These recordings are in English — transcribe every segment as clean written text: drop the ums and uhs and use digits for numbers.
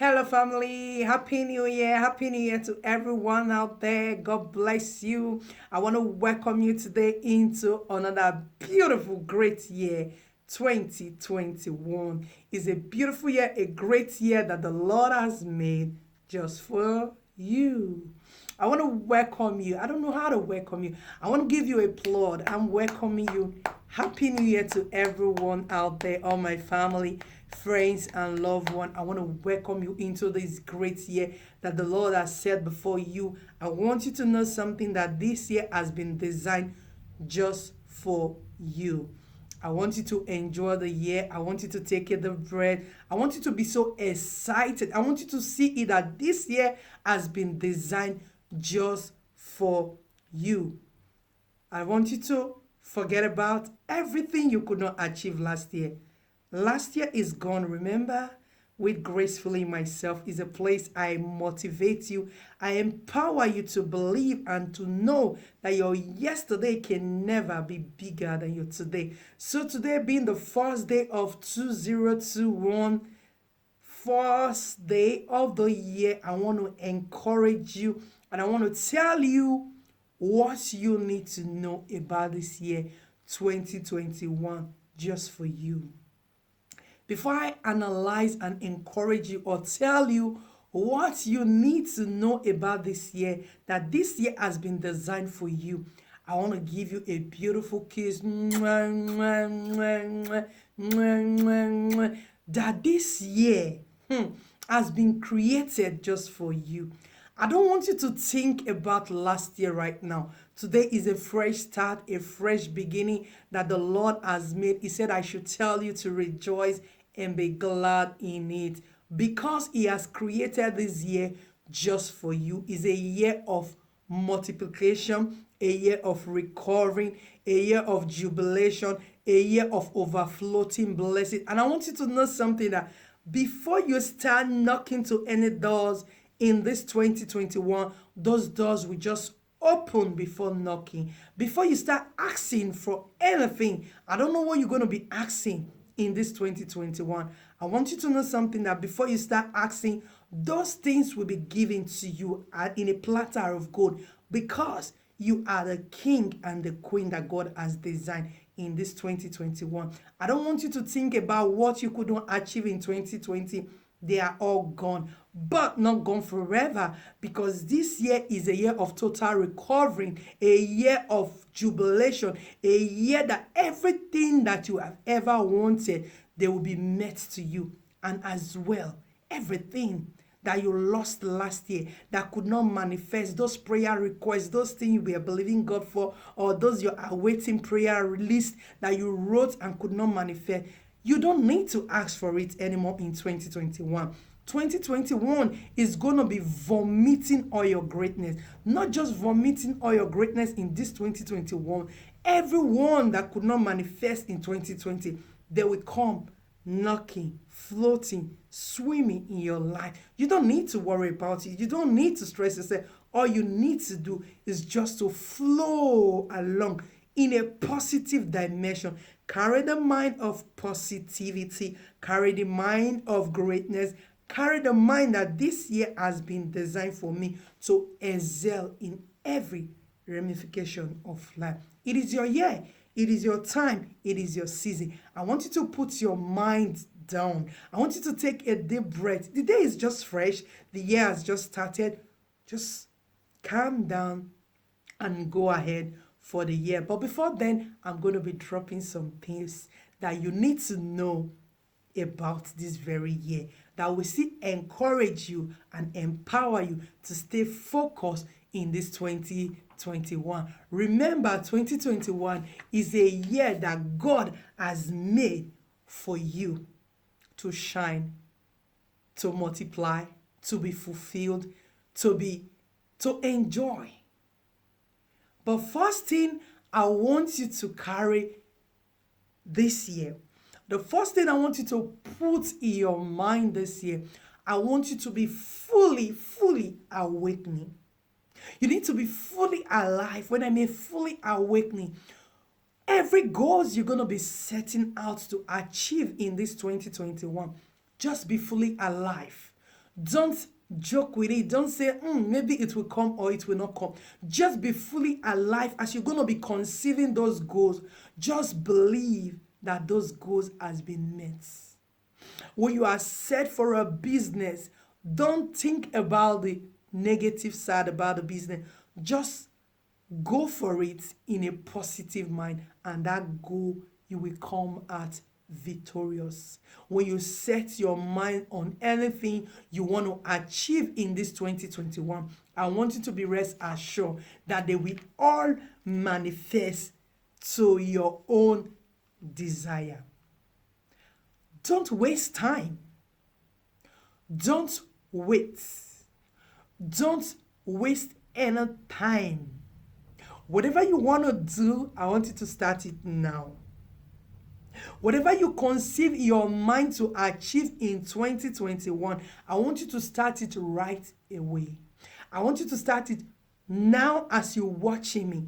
Hello, family. Happy New Year. Happy New Year to everyone out there. God bless you. I want to welcome you today into another beautiful, great year. 2021 is a beautiful year, a great year that the Lord has made just for you. I want to welcome you. I don't know how to welcome you. I want to give you a applaud. I'm welcoming you. Happy New Year to everyone out there, all my family, friends, and loved one. I want to welcome you into this great year that the Lord has set before you. I want you to know something that this year has been designed just for you. I want you to enjoy the year. I want you to take it the bread. I want you to be so excited. I want you to see it that this year has been designed just for you. I want you to forget about everything you could not achieve last year. Last year is gone, remember? With Gracefully Myself is a place I motivate you. I empower you to believe and to know that your yesterday can never be bigger than your today. So today being the first day of 2021, first day of the year, I want to encourage you and I want to tell you what you need to know about this year 2021 just for you. Before I analyze and encourage you or tell you what you need to know about this year, that this year has been designed for you, I want to give you a beautiful kiss. That this year has been created just for you. I don't want you to think about last year right now. Today is a fresh start, a fresh beginning that the Lord has made. He said, I should tell you to rejoice and be glad in it because He has created this year just for you. It's a year of multiplication, a year of recovering, a year of jubilation, a year of overflowing blessing. And I want you to know something that before you start knocking to any doors in this 2021, those doors will just open before knocking. Before you start asking for anything, I don't know what you're going to be asking in this 2021. I want you to know something that before you start asking, those things will be given to you in a platter of gold because you are the king and the queen that God has designed in this 2021. I don't want you to think about what you could not achieve in 2020. They are all gone, but not gone forever because this year is a year of total recovering, a year of jubilation, a year that everything that you have ever wanted, they will be met to you. And as well, everything that you lost last year that could not manifest, those prayer requests, those things you were believing God for, or those you're awaiting prayer list that you wrote and could not manifest, you don't need to ask for it anymore in 2021. 2021 is going to be vomiting all your greatness. Not just vomiting all your greatness in this 2021. Everyone that could not manifest in 2020, they will come knocking, floating, swimming in your life. You don't need to worry about it. You don't need to stress yourself. All you need to do is just to flow along in a positive dimension. Carry the mind of positivity. Carry the mind of greatness. Carry the mind that this year has been designed for me to excel in every ramification of life. It is your year. It is your time. It is your season. I want you to put your mind down. I want you to take a deep breath. The day is just fresh. The year has just started. Just calm down and go ahead for the year. But before then, I'm going to be dropping some things that you need to know about this very year that will still encourage you and empower you to stay focused in this 2021. Remember, 2021 is a year that God has made for you to shine, to multiply, to be fulfilled, to enjoy. But first thing I want you to carry this year, the first thing I want you to put in your mind this year, I want you to be fully awakening. You need to be fully alive. When I mean fully awakening, every goals you're going to be setting out to achieve in this 2021, just be fully alive. Don't joke with it. Don't say, maybe it will come or it will not come. Just be fully alive as you're going to be conceiving those goals. Just believe that those goals has been met. When you are set for a business, don't think about the negative side about the business. Just go for it in a positive mind, and that goal you will come out victorious. When you set your mind on anything you want to achieve in this 2021, I want you to be rest assured that they will all manifest to your own desire. Don't waste time. Don't wait. Don't waste any time. Whatever you want to do, I want you to start it now. Whatever you conceive in your mind to achieve in 2021, I want you to start it right away. I want you to start it now as you're watching me.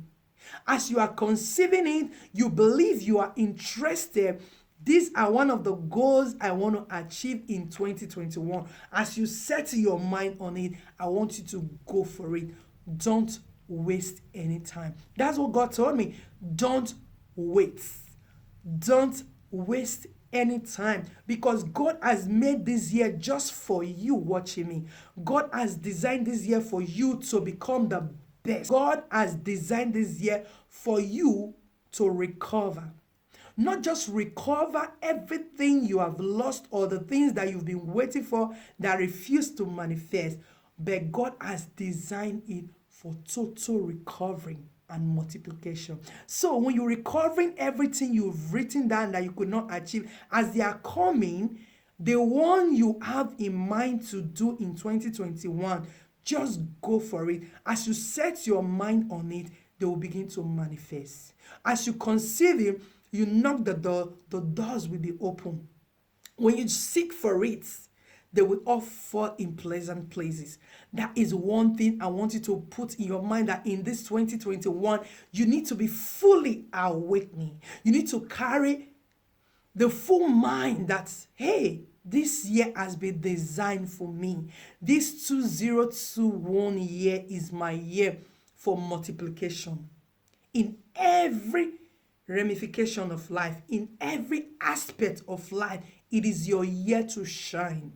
As you are conceiving it, you believe you are interested. These are one of the goals I want to achieve in 2021. As you set your mind on it, I want you to go for it. Don't waste any time. That's what God told me. Don't wait. Don't waste any time, because God has made this year just for you watching me. God has designed this year for you to become the best. God has designed this year for you to recover. Not just recover everything you have lost or the things that you've been waiting for that refuse to manifest, but God has designed it for total recovery and multiplication. So when you're recovering everything you've written down that you could not achieve, as they are coming, the one you have in mind to do in 2021, just go for it. As you set your mind on it, they will begin to manifest. As you conceive it, you knock the door, the doors will be open. When you seek for it, they will all fall in pleasant places. That is one thing I want you to put in your mind, that in this 2021, you need to be fully awakening. You need to carry the full mind that, hey, this year has been designed for me. This 2021 year is my year for multiplication. In every ramification of life, in every aspect of life, it is your year to shine.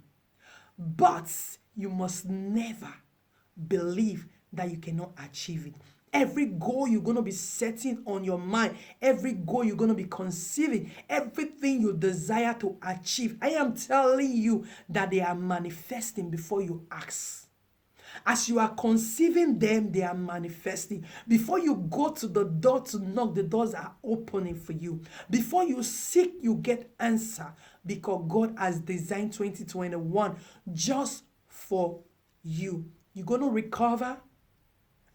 But you must never believe that you cannot achieve it. Every goal you're going to be setting on your mind, every goal you're going to be conceiving, everything you desire to achieve, I am telling you that they are manifesting before you ask. As you are conceiving them, they are manifesting. Before you go to the door to knock, the doors are opening for you. Before you seek, you get answer, because God has designed 2021 just for you. You're going to recover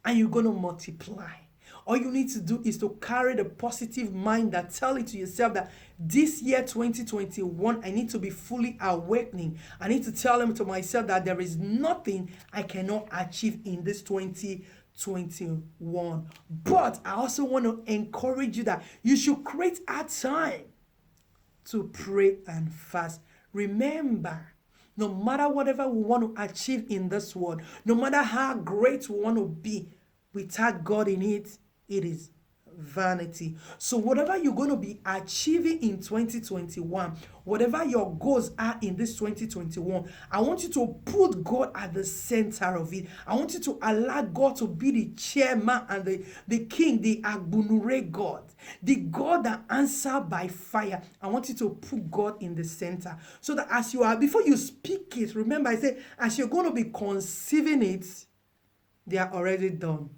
and you're going to multiply. All you need to do is to carry the positive mind that tell it to yourself that this year 2021, I need to be fully awakening. I need to tell them to myself that there is nothing I cannot achieve in this 2021. But I also want to encourage you that you should create a time to pray and fast. Remember, no matter whatever we want to achieve in this world, no matter how great we want to be, without God in it, it is vanity. So whatever you're going to be achieving in 2021, whatever your goals are in this 2021, I want you to put God at the center of it. I want you to allow God to be the chairman and the king, the Agbunure God, the God that answers by fire. I want you to put God in the center, so that as you are, before you speak it, remember I said, as you're going to be conceiving it, they are already done.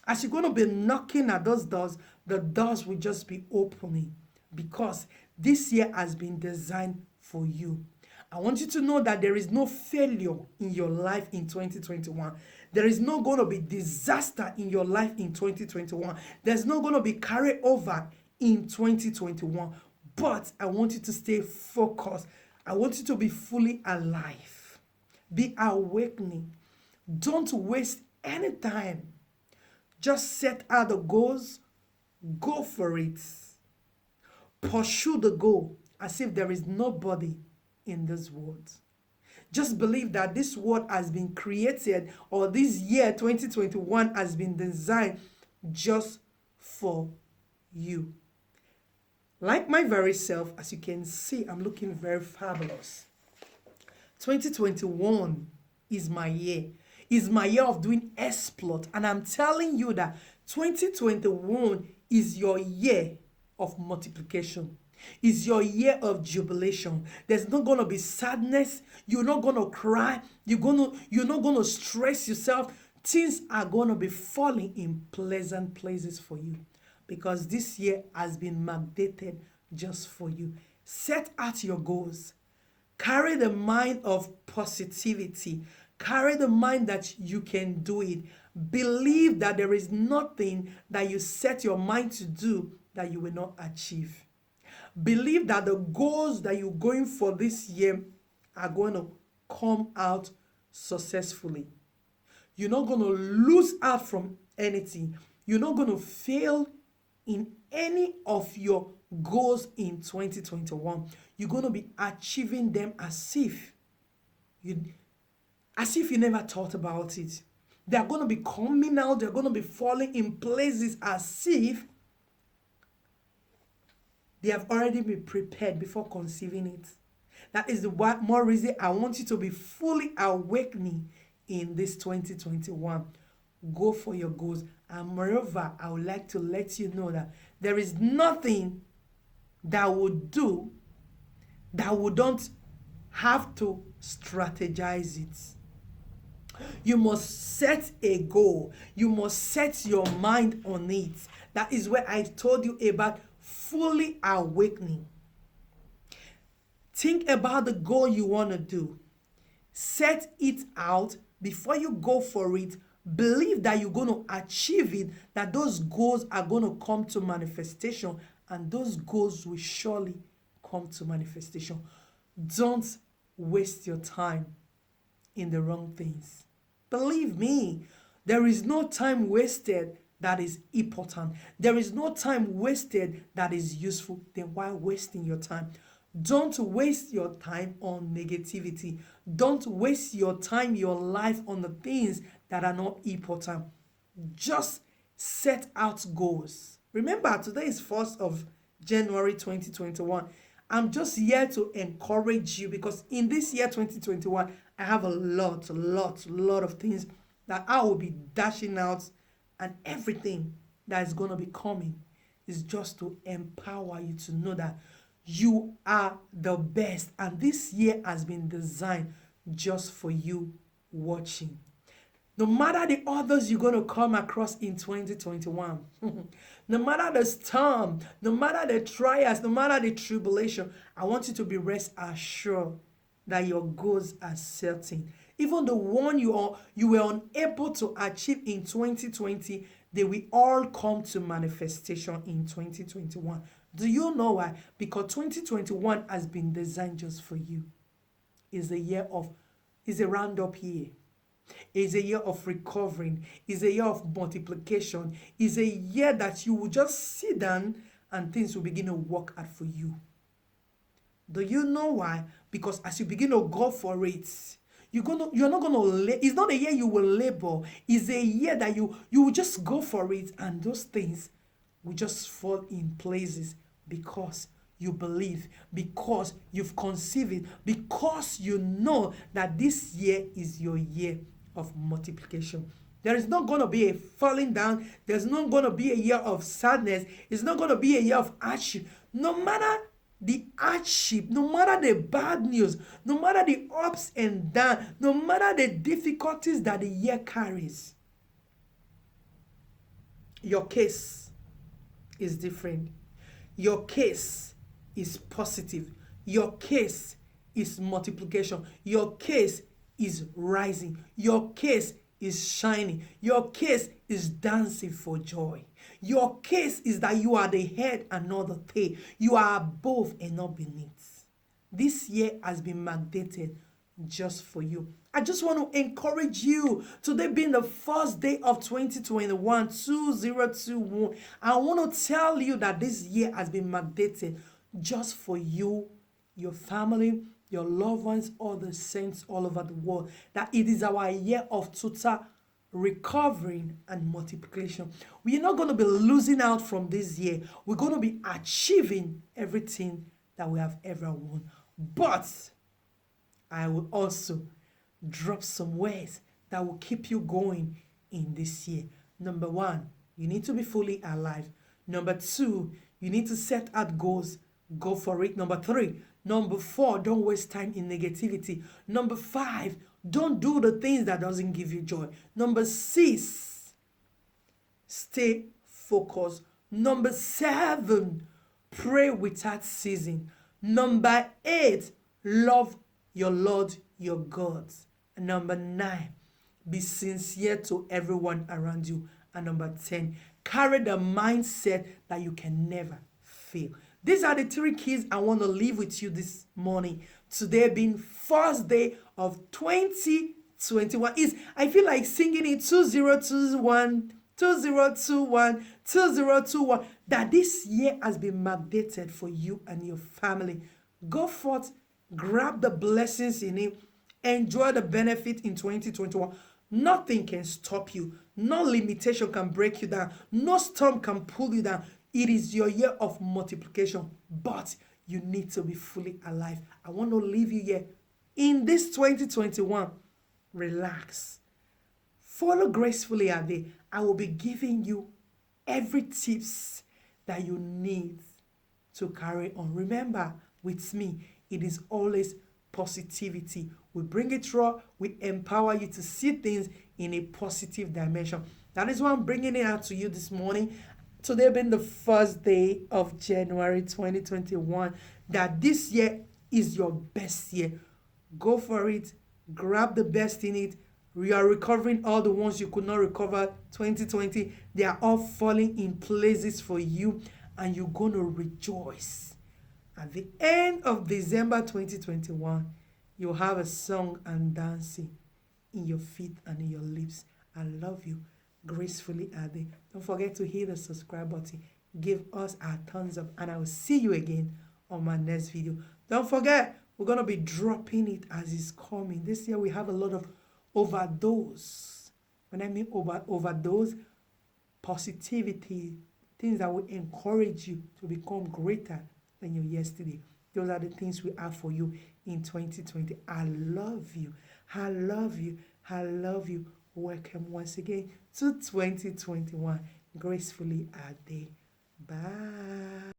As you're going to be knocking at those doors, the doors will just be opening, because this year has been designed for you. I want you to know that there is no failure in your life in 2021. There is not going to be disaster in your life in 2021. There's not going to be carryover in 2021. But I want you to stay focused. I want you to be fully alive. Be awakening. Don't waste any time. Just set out the goals, go for it. Pursue the goal as if there is nobody in this world. Just believe that this word has been created, or this year 2021 has been designed just for you. Like my very self, as you can see, I'm looking very fabulous. 2021 is my year. Is my year of doing exploit. And I'm telling you that 2021 is your year of multiplication. Is your year of jubilation. There's not gonna be sadness. You're not gonna cry. You're not gonna stress yourself. Things are gonna be falling in pleasant places for you, because this year has been mandated just for you. Set out your goals. Carry the mind of positivity. Carry the mind that you can do it. Believe that there is nothing that you set your mind to do that you will not achieve. Believe that the goals that you're going for this year are going to come out successfully. You're not going to lose out from anything. You're not going to fail in any of your goals in 2021. You're going to be achieving them as if you never thought about it. They're going to be coming out. They're going to be falling in places as if they have already been prepared before conceiving it. That is the more reason I want you to be fully awakening in this 2021. Go for your goals. And moreover, I would like to let you know that there is nothing that would do that we don't have to strategize it. You must set a goal. You must set your mind on it. That is where I told you about fully awakening. Think about the goal you want to do. Set it out before you go for it. Believe that you're going to achieve it, that those goals are going to come to manifestation, and those goals will surely come to manifestation. Don't waste your time in the wrong things. Believe me, there is no time wasted that is important. There is no time wasted that is useful. Then why wasting your time? Don't waste your time on negativity. Don't waste your time, your life on the things that are not important. Just set out goals. Remember, today is 1st of January 2021. I'm just here to encourage you, because in this year 2021, I have a lot of things that I will be dashing out, and everything that is going to be coming is just to empower you to know that you are the best, and this year has been designed just for you watching. No matter the others you're going to come across in 2021, no matter the storm, no matter the trials, no matter the tribulation, I want you to be rest assured that your goals are certain. Even the one you were unable to achieve in 2020, they will all come to manifestation in 2021. Do you know why? Because 2021 has been designed just for you. It's a roundup year. It's a year of recovering. It's a year of multiplication. It's a year that you will just sit down and things will begin to work out for you. Do you know why? Because as you begin to go for it, you're not gonna it's not a year you will labor. It's a year that you will just go for it, and those things will just fall in places because you believe, because you've conceived it, because you know that this year is your year of multiplication. There is not going to be a falling down. There's not going to be a year of sadness. It's not going to be a year of hardship. No matter the hardship, no matter the bad news, no matter the ups and downs, no matter the difficulties that the year carries, your case is different. Your case is positive. Your case is multiplication. Your case is rising. Your case is shining. Your case is dancing for joy. Your case is that you are the head and not the tail. You are above and not beneath. This year has been mandated just for you. I just want to encourage you, today being the first day of 2021, 2021. I want to tell you that this year has been mandated just for you, your family, your loved ones, all the saints all over the world, that it is our year of total recovering and multiplication. We are not going to be losing out from this year. We're going to be achieving everything that we have ever won. But I will also drop some words that will keep you going in this year. Number one, you need to be fully alive. Number two, you need to set out goals. Go for it. Number three. Number four, don't waste time in negativity. Number five, don't do the things that doesn't give you joy. Number six, stay focused. Number seven, pray without ceasing. Number eight, love your Lord, your God. And number nine, be sincere to everyone around you. And number 10, carry the mindset that you can never fail. These are the three keys I want to leave with you this morning. Today being first day of 2021. I feel like singing in 2021, 2021, 2021. That this year has been mandated for you and your family. Go forth, grab the blessings in it, enjoy the benefit in 2021. Nothing can stop you. No limitation can break you down. No storm can pull you down. It is your year of multiplication, but you need to be fully alive. I want to leave you here in this 2021. Relax. Follow gracefully at the. I will be giving you every tips that you need to carry on. Remember, with me, it is always positivity. We bring it raw. We empower you to see things in a positive dimension. That is why I'm bringing it out to you this morning. Today being the first day of January 2021, that this year is your best year. Go for it. Grab the best in it. We are recovering all the ones you could not recover 2020. They are all falling in places for you, and you're going to rejoice. At the end of December 2021, you'll have a song and dancing in your feet and in your lips. I love you. Gracefully, Ade. Don't forget to hit the subscribe button. Give us a thumbs up, and I will see you again on my next video. Don't forget, we're going to be dropping it as it's coming. This year we have a lot of overdose. When I mean overdose, positivity, things that will encourage you to become greater than your yesterday. Those are the things we have for you in 2020. I love you. I love you. I love you. Welcome once again to 2021. Gracefully Ade. Bye.